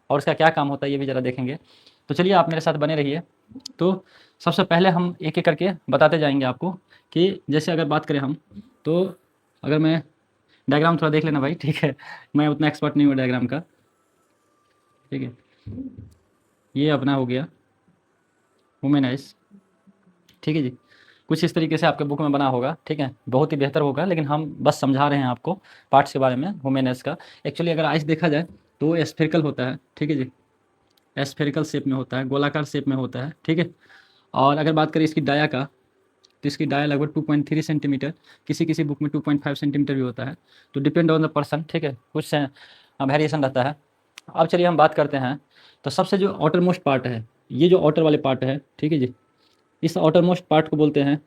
और उसका क्या काम होता है ये भी ज़रा देखेंगे। तो चलिए आप मेरे साथ बने रहिए। तो सबसे पहले हम एक-एक करके बताते जाएँगे आपको कि जैसे अगर बात करें हम, तो अगर मैं डायग्राम थोड़ा देख लेना भाई, ठीक है? मैं उतना एक्सपर्ट नहीं हूँ डायग्राम का, ठीक है? ये अपना हो गया वुमेनाइज़, ठीक है जी। कुछ इस तरीके से आपके बुक में बना होगा, ठीक है? बहुत ही बेहतर होगा, लेकिन हम बस समझा रहे हैं आपको पार्ट्स के बारे में वुमेनाइज़ का। एक्चुअली अगर आइस देखा जाए तो वो स्फेरिकल होता है, ठीक है जी? स्फेरिकल शेप में होता है, गोलाकार शेप में होता है, ठीक है? और अगर बात करें इसकी डाया का, तो इसकी डाया लगभग 2.3 सेंटीमीटर, किसी-किसी बुक में 2.5 सेंटीमीटर भी होता है। तो डिपेंड ऑन द पर्सन, ठीक है? कुछ वेरिएशन रहता है। अब चलिए हम बात करते हैं, तो सबसे जो आउटर मोस्ट पार्ट है, ये जो आउटर वाले पार्ट है, ठीक है जी? इस आउटर मोस्ट पार्ट को बोलते हैं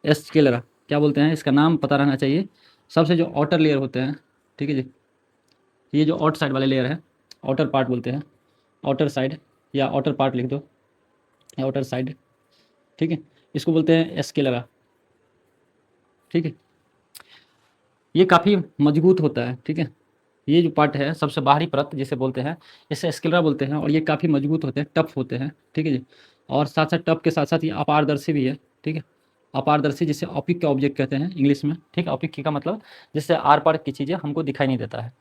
स्क्लेरा। क्या बोलते हैं? इसका नाम पता रहना चाहिए। सबसे जो आउटर लेयर होते हैं, ठीक है जी? ये जो आउट साइड वाले लेयर है, आउटर पार्ट बोलते हैं, आउटर साइड या आउटर पार्ट लिख दो, आउटर साइड, ठीक है? इसको बोलते हैं स्क्लेरा, ठीक है? ये काफ़ी मजबूत होता है, ठीक है? ये जो पार्ट है सबसे बाहरी परत जिसे बोलते हैं, इसे स्क्लेरा बोलते हैं और ये काफ़ी मजबूत होते हैं, टफ होते हैं, ठीक है जी? और साथ-साथ टफ के साथ-साथ ये अपारदर्शी भी है, ठीक है? अपारदर्शी जिसे ऑपिक का ऑब्जेक्ट कहते हैं इंग्लिश में, ठीक है? ऑपिक का मतलब जिससे आर-पार की चीज़ें हमको दिखाई नहीं देता है।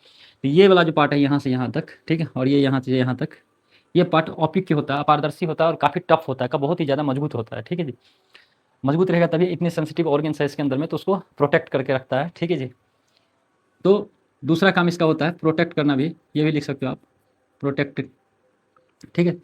तो ये वाला जो पार्ट है यहाँ से यहाँ तक, ठीक है? और ये यहाँ से यहाँ तक, ये पार्ट ऑपिक होता है, अपारदर्शी होता है और काफ़ी टफ होता है, बहुत ही ज़्यादा मजबूत होता है, ठीक है जी? मजबूत रहेगा तभी, इतने सेंसिटिव ऑर्गन्स है इसके अंदर में, तो उसको प्रोटेक्ट करके रखता है, ठीक है जी? तो दूसरा काम इसका होता है प्रोटेक्ट करना भी, ये भी लिख सकते हो आप, प्रोटेक्ट, ठीक है?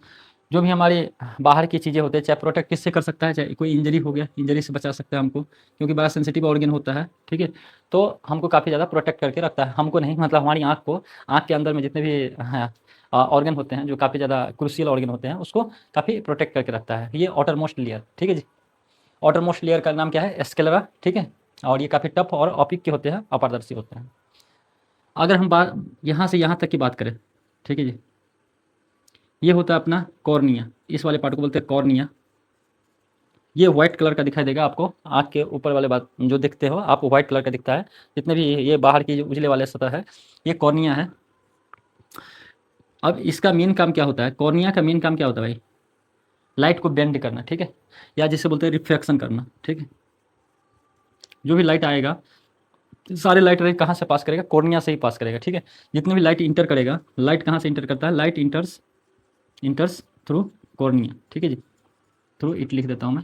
जो भी हमारे बाहर की चीज़ें होती हैं, चाहे प्रोटेक्ट किससे कर सकता है, चाहे कोई इंजरी हो गया, इंजरी से बचा सकता है हमको, क्योंकि बड़ा सेंसिटिव ऑर्गन होता है, ठीक है? तो हमको काफ़ी ज़्यादा प्रोटेक्ट करके रखता है, हमको नहीं, मतलब हमारी आँख को, आँख के अंदर में जितने भी हैं ऑर्गन होते हैं, जो काफ़ी ज़्यादा क्रूशियल ऑर्गन होते हैं, उसको काफ़ी प्रोटेक्ट करके रखता है। ये आउटर मोस्ट लेयर, ठीक है जी? आउटर मोस्ट लेयर का नाम क्या है? स्क्लेरा, ठीक है? और ये काफ़ी टफ और ऑपिक के होते हैं, अपारदर्शी होते हैं। अगर हम बात यहाँ से यहाँ तक की बात करें, ठीक है जी? ये होता है अपना कॉर्निया, इस वाले पार्ट को बोलते हैं कॉर्निया। ये व्हाइट कलर का दिखाई देगा आपको, आँख के ऊपर वाले बात जो देखते हो आप, व्हाइट कलर का दिखता है। जितने भी ये बाहर की जो उजले वाले सतह है, ये कॉर्निया है। अब इसका मेन काम क्या होता है? कॉर्निया का मेन काम क्या होता है भाई? लाइट को बेंड करना, ठीक है? या जिसे बोलते हैं रिफ्रैक्शन करना, ठीक है? जो भी लाइट आएगा, सारे लाइट रे कहाँ से पास करेगा? कॉर्निया से ही पास करेगा, ठीक है? जितने भी लाइट इंटर करेगा, लाइट कहाँ से इंटर करता है? लाइट इंटर्स इंटर्स थ्रू कॉर्निया, ठीक है जी? थ्रू इट लिख देता हूँ मैं।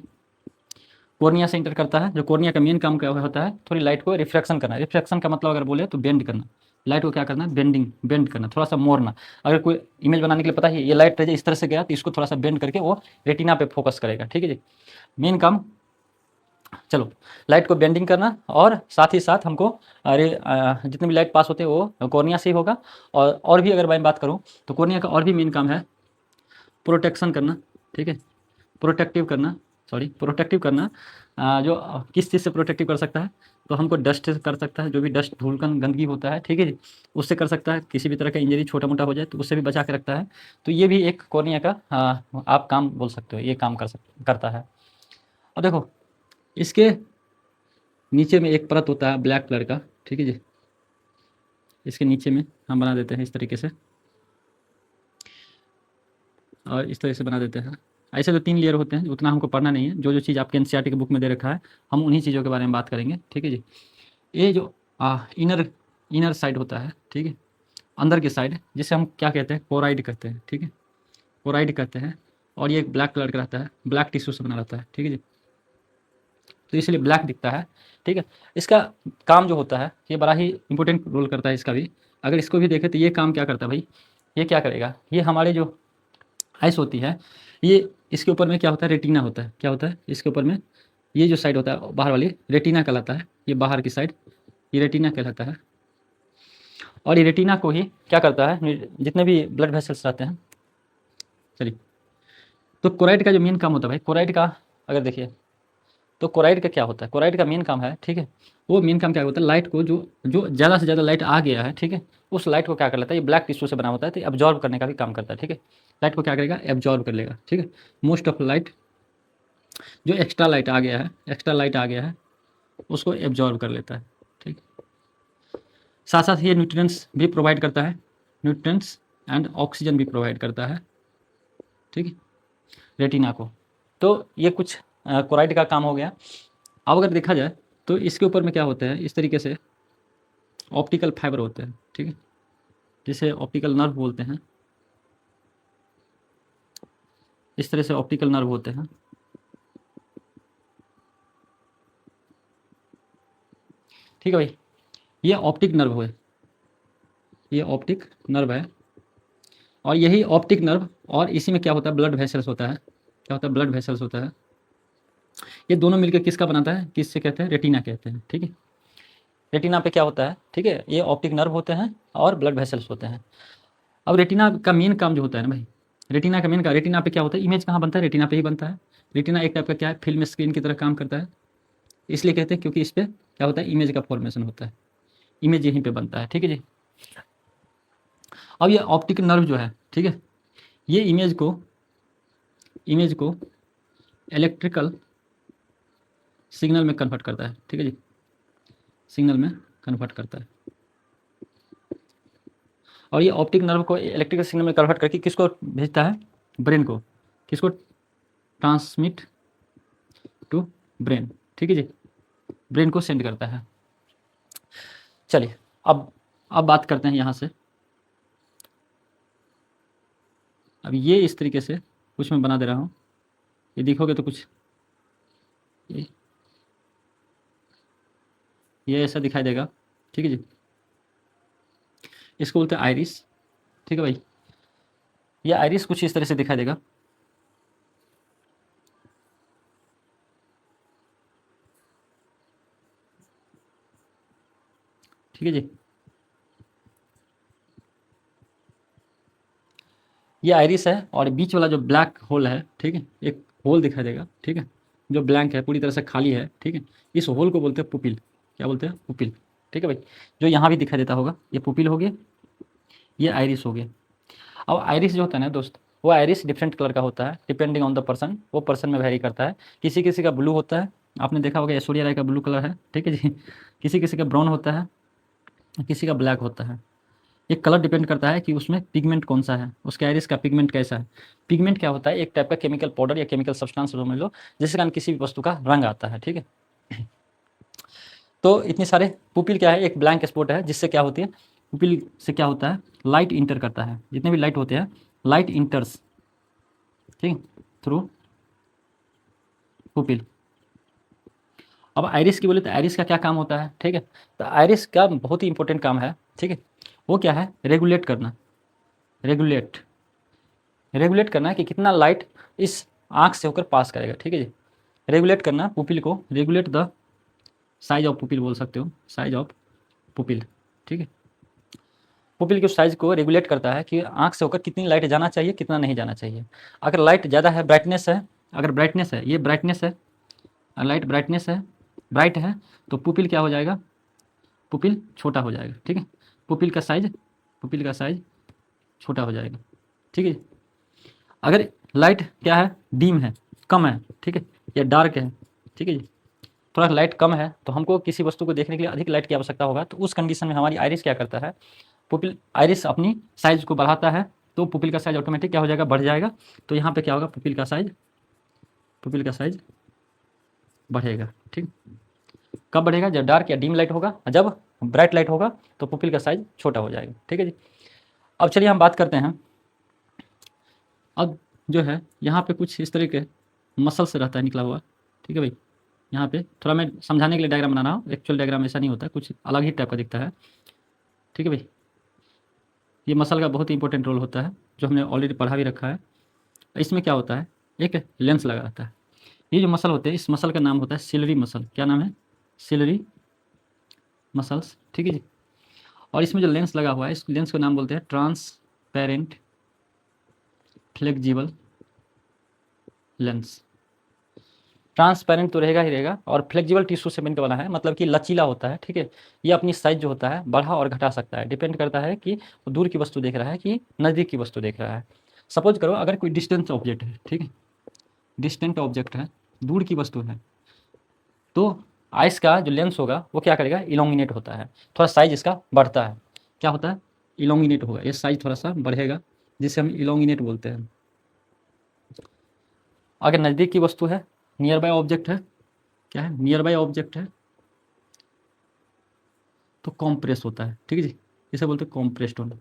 कॉर्निया से इंटर करता है। जो कॉर्निया का मेन काम क्या होता है? थोड़ी लाइट को रिफ्रैक्शन करना। रिफ्रैक्शन का मतलब अगर बोले तो बेंड करना। लाइट को क्या करना है? बेंड करना, थोड़ा सा मोड़ना। अगर कोई इमेज बनाने के लिए पता है ये लाइट इस तरह से गया तो इसको थोड़ा सा बेंड करके वो रेटिना पे फोकस करेगा, ठीक है जी? मेन काम, चलो, लाइट को बेंडिंग करना और साथ ही साथ हमको अरे जितने भी लाइट पास होते हैं वो कॉर्निया से ही होगा। और भी अगर मैं बात करूँ तो कॉर्निया का और भी मेन काम है प्रोटेक्शन करना, ठीक है? प्रोटेक्टिव करना, सॉरी प्रोटेक्टिव करना। जो किस चीज़ से प्रोटेक्टिव कर सकता है? तो हमको डस्ट से कर सकता है, जो भी डस्ट धूलकण गंदगी होता है, ठीक है जी? उससे कर सकता है। किसी भी तरह का इंजरी छोटा मोटा हो जाए तो उससे भी बचा के रखता है। तो ये भी एक कॉर्निया का आप काम बोल सकते हो, ये काम करता है। अब देखो, इसके नीचे में एक परत होता है ब्लैक कलर का, ठीक है जी? इसके नीचे में हम बना देते हैं इस तरीके से, और इस तरह से बना देते हैं। ऐसे तो 3 लेयर होते हैं, उतना हमको पढ़ना नहीं है। जो चीज़ आपके एनसीईआरटी की बुक में दे रखा है, हम उन्हीं चीज़ों के बारे में बात करेंगे, ठीक है जी? ये जो इनर इनर साइड होता है, ठीक है? अंदर की साइड, जिसे हम क्या कहते हैं? कोराइड कहते हैं, ठीक है? कोराइड कहते हैं। और ये एक ब्लैक कलर का रहता है, ब्लैक टिश्यू से बना रहता है, ठीक है जी? तो इसलिए ब्लैक दिखता है, ठीक है? इसका काम जो होता है, ये बड़ा ही इंपॉर्टेंट रोल करता है इसका भी। अगर इसको भी देखें तो ये काम क्या करता है भाई? ये क्या करेगा? ये हमारे जो आइस होती है, ये इसके ऊपर में क्या होता है? रेटिना होता है। क्या होता है इसके ऊपर में? ये जो साइड होता है बाहर वाली, रेटिना कहलाता है। ये बाहर की साइड, ये रेटिना कहलाता है। और ये रेटिना को ही क्या करता है? जितने भी ब्लड वेसल्स रहते हैं, चलिए, तो कोराइड का जो मेन काम होता है भाई, कोराइड का अगर देखिए, तो कोराइड का क्या होता है? कोराइड का मेन काम है, ठीक है? वो मेन काम क्या होता है? लाइट को जो जो ज़्यादा से ज़्यादा लाइट आ गया है, ठीक है? उस लाइट को क्या कर लेता है? ये ब्लैक टिश्यू से बना होता है, तो एब्जॉर्ब करने का भी काम करता है, ठीक है? लाइट को क्या करेगा? एब्जॉर्ब कर लेगा, ठीक है? मोस्ट ऑफ लाइट, जो एक्स्ट्रा लाइट आ गया है, एक्स्ट्रा लाइट आ गया है, उसको एब्जॉर्ब कर लेता है, ठीक? साथ साथ ये न्यूट्रिएंट्स भी प्रोवाइड करता है, न्यूट्रिएंट्स एंड ऑक्सीजन भी प्रोवाइड करता है, ठीक है, रेटिना को। तो ये कुछ कोराइड का काम हो गया। अब अगर देखा जाए तो इसके ऊपर में क्या होता है, इस तरीके से ऑप्टिकल फाइबर होते हैं, ठीक है, जिसे ऑप्टिकल नर्व बोलते हैं। इस तरह से ऑप्टिकल नर्व होते हैं, ठीक है भाई। ये ऑप्टिक नर्व है, ये ऑप्टिक नर्व है, और यही ऑप्टिक नर्व और इसी में क्या होता है, ब्लड वेसल्स होता है। क्या होता है, ब्लड वेसल्स होता है। ये दोनों मिलकर किसका बनाता है, किससे कहते हैं, रेटिना कहते हैं, ठीक है। रेटिना पे क्या होता है, ठीक है, ये ऑप्टिक नर्व होते हैं और ब्लड वेसल्स होते हैं। अब रेटिना का मेन काम जो होता है ना भाई, रेटिना का मेन का, रेटिना पे क्या होता है, इमेज कहाँ बनता है, रेटिना पे ही बनता है। रेटिना एक टाइप का क्या है, फिल्म स्क्रीन की तरह काम करता है। इसलिए कहते हैं क्योंकि इस पर क्या होता है, इमेज का फॉर्मेशन होता है, इमेज यहीं पे बनता है, ठीक है जी। अब ये ऑप्टिक नर्व जो है, ठीक है, ये इमेज को इलेक्ट्रिकल सिग्नल में कन्वर्ट करता है, ठीक है जी, सिग्नल में कन्वर्ट करता है। और ये ऑप्टिक नर्व को इलेक्ट्रिकल सिग्नल में कन्वर्ट करके किसको भेजता है, ब्रेन को, किसको, ट्रांसमिट टू ब्रेन, ठीक है जी, ब्रेन को सेंड करता है। चलिए अब बात करते हैं यहाँ से। अब ये इस तरीके से कुछ मैं बना दे रहा हूँ, ये देखोगे तो कुछ ये, ये ऐसा दिखाई देगा, ठीक है जी। इसको बोलते हैं आइरिस, ठीक है भाई। ये आइरिस कुछ इस तरह से दिखाई देगा, ठीक है जी। ये आइरिस है, और बीच वाला जो ब्लैक होल है, ठीक है, एक होल दिखाई देगा, ठीक है, जो ब्लैंक है, पूरी तरह से खाली है, ठीक है, इस होल को बोलते हैं पुपिल। क्या बोलते हैं, पुपिल, ठीक है भाई। जो यहाँ भी दिखाई देता होगा, ये पुपिल हो गया, ये आइरिस हो गया। अब आइरिस जो होता है ना दोस्त, वो आइरिस डिफरेंट कलर का होता है, डिपेंडिंग ऑन द पर्सन, वो पर्सन में वेरी करता है। किसी किसी का ब्लू होता है, आपने देखा होगा ऐश्वर्या राय का ब्लू कलर है, ठीक है जी। किसी किसी का ब्राउन होता है, किसी का ब्लैक होता है। ये कलर डिपेंड करता है कि उसमें पिगमेंट कौन सा है, उसके आइरिस का पिगमेंट कैसा है। पिगमेंट क्या होता है, एक टाइप का केमिकल पाउडर या केमिकल सब्सटेंस समझ लो, जिसके कारण किसी भी वस्तु का रंग आता है, ठीक है। तो इतने सारे पुपिल क्या है, एक ब्लैंक स्पॉट है, जिससे क्या होती है, पुपिल से क्या होता है, लाइट इंटर करता है, जितने भी लाइट होते हैं, लाइट इंटर्स, ठीक, थ्रू पुपिल। अब आइरिस की बोले तो आइरिस का क्या काम होता है, ठीक है, तो आइरिस का बहुत ही इंपॉर्टेंट काम है, ठीक है, वो क्या है, रेगुलेट करना, रेगुलेट रेगुलेट करना है कि कितना लाइट इस आँख से होकर पास करेगा, ठीक है जी। रेगुलेट करना पुपिल को, regulate the size of pupil बोल सकते हो, साइज ऑफ पुपिल, ठीक है। पुपिल के साइज को रेगुलेट करता है कि आँख से होकर कितनी लाइट जाना चाहिए, कितना नहीं जाना चाहिए। अगर लाइट ज़्यादा है, ब्राइटनेस है, अगर ब्राइटनेस है, ये ब्राइटनेस है, लाइट ब्राइटनेस है, ब्राइट है, तो पुपिल क्या हो जाएगा, पुपिल छोटा हो जाएगा, ठीक है, पुपिल का साइज छोटा हो जाएगा, ठीक है। अगर लाइट क्या है, डीम है, कम है, ठीक है, या डार्क है, ठीक है जी, थोड़ा लाइट कम है, तो हमको किसी वस्तु को देखने के लिए अधिक लाइट की आवश्यकता होगा, तो उस कंडीशन में हमारी आइरिस क्या करता है, पुपिल आइरिस अपनी साइज को बढ़ाता है, तो पुपिल का साइज ऑटोमेटिक क्या हो जाएगा, बढ़ जाएगा। तो यहाँ पे क्या होगा, पुपिल का साइज बढ़ेगा, ठीक। कब बढ़ेगा, जब डार्क या डीम लाइट होगा, जब ब्राइट लाइट होगा तो पुपिल का साइज छोटा हो जाएगा, ठीक है जी। अब चलिए हम बात करते हैं, अब जो है यहाँ पे कुछ इस तरह के मसल से रहता है निकला हुआ, ठीक है भाई। यहाँ पे थोड़ा मैं समझाने के लिए डायग्राम बना रहा हूँ, एक्चुअल डायग्राम ऐसा नहीं होता, कुछ अलग ही टाइप का दिखता है, ठीक है भाई। ये मसल का बहुत ही इंपॉर्टेंट रोल होता है, जो हमने ऑलरेडी पढ़ा भी रखा है। इसमें क्या होता है, एक लेंस लगा रहता है। ये जो मसल होते हैं, इस मसल का नाम होता है सिलरी मसल। क्या नाम है, सिलरी मसल्स, ठीक है जी। और इसमें जो लेंस लगा हुआ है, इस लेंस का नाम बोलते हैं ट्रांसपेरेंट फ्लेक्सिबल लेंस। ट्रांसपेरेंट तो रहेगा ही रहेगा, और फ्लेक्सिबल टिश्यू से मिलकर बना है, मतलब कि लचीला होता है, ठीक है। ये अपनी साइज जो होता है बढ़ा और घटा सकता है, डिपेंड करता है कि वो दूर की वस्तु देख रहा है कि नज़दीक की वस्तु देख रहा है। सपोज करो अगर कोई डिस्टेंस ऑब्जेक्ट है, ठीक है, डिस्टेंट ऑब्जेक्ट है, दूर की वस्तु है, तो आइस का जो लेंस होगा वो क्या करेगा, इलोंगिनेट होता है, थोड़ा साइज इसका बढ़ता है, क्या होता है, इलोंगिनेट होगा, ये साइज थोड़ा सा बढ़ेगा, जिसे हम इलोंगिनेट बोलते हैं। अगर नज़दीक की वस्तु है, नियर बाय ऑब्जेक्ट है, क्या है, नियर बाय ऑब्जेक्ट है, तो कॉम्प्रेस होता है, ठीक है जी, इसे बोलते हैं कॉम्प्रेस्ड होना।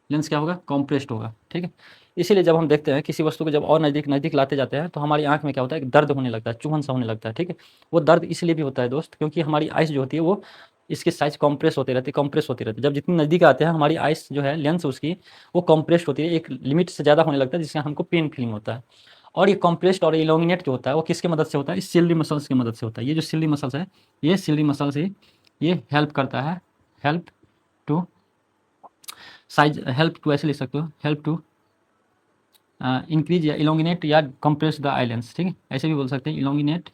लेंस क्या होगा, कॉम्प्रेस्ड होगा, ठीक है। इसीलिए जब हम देखते हैं किसी वस्तु को जब और नज़दीक नज़दीक लाते जाते हैं तो हमारी आंख में क्या होता है, दर्द होने लगता है, चुभन सा होने लगता है, ठीक है। वो दर्द इसलिए भी होता है दोस्त, क्योंकि हमारी आइस जो होती है वो इसकी साइज कॉम्प्रेस होती रहती है, कॉम्प्रेस होती रहती है। जब जितनी नज़दीक आते हैं हमारी आइस जो है, लेंस उसकी वो कॉम्प्रेस्ड होती है, एक लिमिट से ज़्यादा होने लगता है, जिससे हमको पेन फीलिंग होता है। और ये कॉम्प्रेस्ड और इलोंगिनेट जो होता है वो किसकी मदद से होता है, इस सिल्ली मसल्स की मदद से होता है। ये जो सिल्ली मसल्स है, ये सिल्ली मसल्स ही ये हेल्प करता है, help to size, help to ऐसे लिख सकते हो, हेल्प टू इंक्रीज या इलोंगिनेट या कंप्रेस द आइलेंस, ठीक है, ऐसे भी बोल सकते हैं, इलोंगिनेट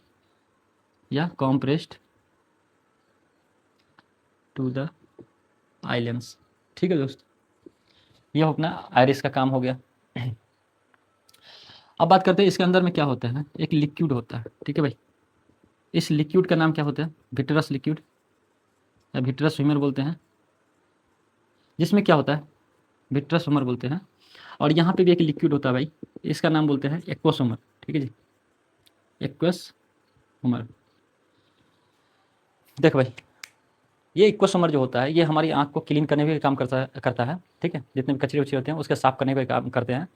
या कॉम्प्रेस्ड टू द आइलेंस, ठीक है दोस्त। ये अपना आयरिस का काम हो गया। अब बात करते हैं इसके अंदर में क्या होता है, एक लिक्विड होता है, ठीक है भाई। इस लिक्विड का नाम क्या होता है, विट्रस लिक्विड या विट्रस ह्यूमर बोलते हैं, जिसमें क्या होता है, विट्रस ह्यूमर बोलते हैं। और यहाँ पे भी एक लिक्विड होता है भाई, इसका नाम बोलते हैं एक्वस ह्यूमर, ठीक है जी, एक्वस ह्यूमर। देख भाई, ये इक्वोसोमर जो होता है ये हमारी आँख को क्लीन करने का काम करता है, ठीक है, जितने भी कचरे वचरे होते हैं उसके साफ करने का काम करते हैं।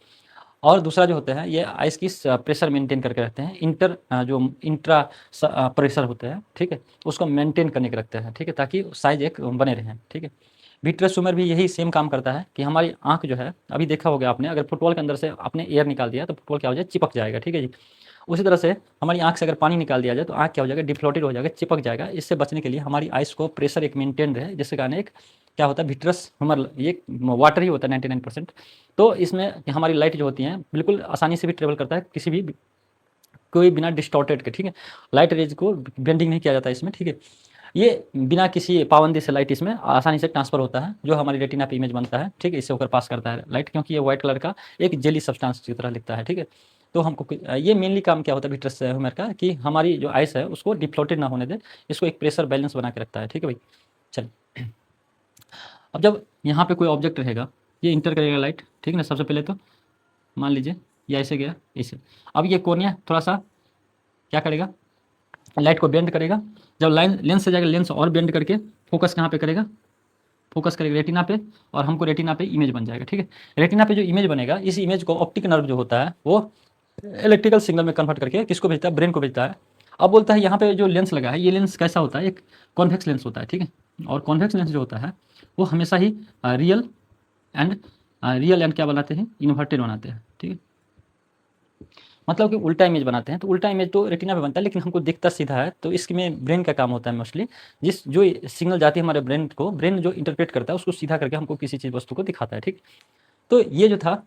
और दूसरा जो होता है ये आइस की प्रेशर मेंटेन करके रखते हैं, जो इंट्रा प्रेशर होता है, ठीक है, उसको मेंटेन करने के रखते हैं, ठीक है, ताकि साइज एक बने रहें, ठीक है। विट्रस भी यही सेम काम करता है कि हमारी आँख जो है, अभी देखा होगा आपने, अगर फुटबॉल के अंदर से आपने एयर निकाल दिया तो फुटबॉल क्या हो जाए, चिपक जाएगा, ठीक है जी। उसी तरह से हमारी आँख से अगर पानी निकाल दिया जाए तो आँख क्या हो जाएगा, डिफ्लोटेड हो जाएगा, चिपक जाएगा। इससे बचने के लिए हमारी आइस को प्रेशर एक मेंटेन रहे, जिसके कारण एक क्या होता है, विट्रस ह्यूमर, ये वाटर ही होता है 99%। तो इसमें हमारी लाइट जो होती है बिल्कुल आसानी से भी ट्रेवल करता है, किसी भी कोई बिना डिस्टॉर्टेड के, ठीक है। लाइट रेज को बेंडिंग नहीं किया जाता है इसमें, ठीक है। ये बिना किसी पाबंदी से लाइट इसमें आसानी से ट्रांसफर होता है, जो हमारी रेटिना पे इमेज बनता है, ठीक है, इससे होकर पास करता है लाइट, क्योंकि ये व्हाइट कलर का एक जेली सब्सटेंस की तरह दिखता है, ठीक है। तो हमको ये मेनली काम क्या होता है विट्रस ह्यूमर का, कि हमारी जो आइस है उसको डिफ्लोटेड ना होने दे, इसको एक प्रेशर बैलेंस बना के रखता है, ठीक है भाई। चलिए, अब जब यहाँ पे कोई ऑब्जेक्ट रहेगा, ये इंटर करेगा लाइट, ठीक है ना। सबसे पहले तो मान लीजिए ये ऐसे गया, ऐसे। अब ये कोनिया थोड़ा सा क्या करेगा, लाइट को बेंड करेगा। जब लाइन लेंस से जाएगा, लेंस और बेंड करके फोकस कहाँ पे करेगा, फोकस करेगा रेटिना पे, और हमको रेटिना पे इमेज बन जाएगा, ठीक है। रेटिना पे जो इमेज बनेगा, इस इमेज को ऑप्टिक नर्व जो होता है वो इलेक्ट्रिकल सिग्नल में कन्वर्ट करके किसको भेजता है, ब्रेन को भेजता है। अब बोलता है यहाँ पे जो लेंस लगा है, ये लेंस कैसा होता है, एक कॉन्वेक्स लेंस होता है, ठीक है। और कॉन्वेक्स लेंस जो होता है वो हमेशा ही रियल एंड क्या बनाते हैं, इन्वर्टेड बनाते हैं, ठीक है। मतलब कि उल्टा इमेज बनाते हैं, तो उल्टा इमेज तो रेटिना पे बनता है, लेकिन हमको दिखता सीधा है, तो इसमें ब्रेन का काम होता है मोस्टली। जिस जो सिग्नल जाती है हमारे ब्रेन को, ब्रेन जो इंटरप्रेट करता है उसको सीधा करके हमको किसी चीज़ वस्तु को दिखाता है, ठीक। तो ये जो था